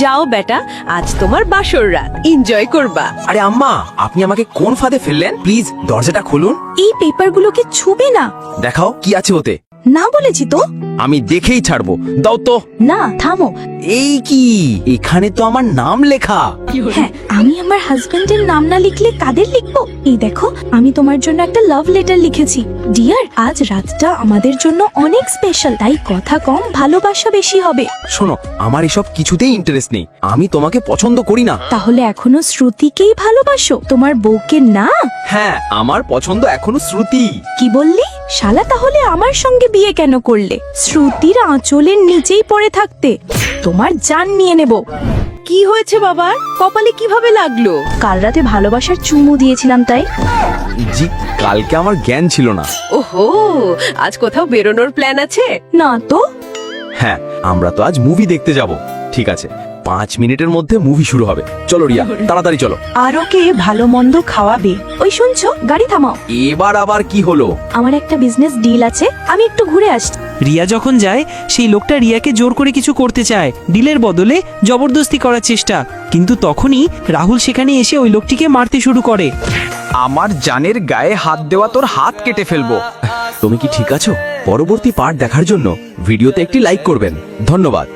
যাও বেটা, আজ তোমার বাসর রাত, এনজয় করবা। আরে আম্মা, আপনি আমাকে কোন ফাঁদে ফেললেন? প্লিজ দরজাটা খুলুন। এই পেপারগুলোকে ছুবে না। দেখাও কি আছে ওতে। না বলেছি তো। আমি দেখেই ছাড়বো, দাও তো। না, থামো। এই কি, এখানে তো আমার নাম লেখা। হ্যাঁ, আমি আমার হাজবেন্ডের নাম না লিখলে কাদের লিখবো? এই দেখো, আমি তোমার জন্য একটা লাভ লেটার লিখেছি। ডিয়ার, আজ রাতটা আমাদের জন্য অনেক স্পেশাল, তাই কথা কম, ভালোবাসা বেশি হবে। শোনো, আমার এসব কিছুতেই ইন্টারেস্ট নেই। আমি তোমাকে পছন্দ করি না। তাহলে এখনো শ্রুতিকেই ভালোবাসো, তোমার বউকে না? হ্যাঁ, আমার পছন্দ এখনো শ্রুতি। কি বললি? শালা, তাহলে আমার সঙ্গে বিয়ে কেন করলে? শ্রুতির আঁচলের নিচেই পড়ে থাকতে। তোমার জান নিয়ে নেব। কি হয়েছে বাবা, কপালে কিভাবে লাগলো? কাল রাতে ভালোবাসার চুমু দিয়েছিলাম তাই। জি, কালকে আমার জ্ঞান ছিল না। ওহো, আজ কোথাও বেরোনোর প্ল্যান আছে? না তো। হ্যাঁ, আমরা তো আজ মুভি দেখতে যাব। ঠিক আছে, 5 মিনিটের মধ্যে মুভি শুরু হবে। চলো রিয়া, তাড়াতাড়ি চলো। আর ওকে ভালো মন্দ খাওয়াবে। ওই শুনছো, গাড়ি থামাও। এবার আবার কি হলো? আমার একটা বিজনেস ডিল আছে, আমি একটু ঘুরে আসছি। রিয়া যখন যায়, সেই লোকটা রিয়াকে জোর করে কিছু করতে চায়, ডিলের বদলে জবরদস্তি করার চেষ্টা। কিন্তু তখনই রাহুল সেখানে এসে ওই লোকটিকে মারতে শুরু করে। আমার জানের গায়ে হাত দেওয়া তোর হাত কেটে ফেলবো। তুমি কি ঠিক আছো? পরবর্তী পার্ট দেখার জন্য ভিডিওতে একটি লাইক করবেন। ধন্যবাদ।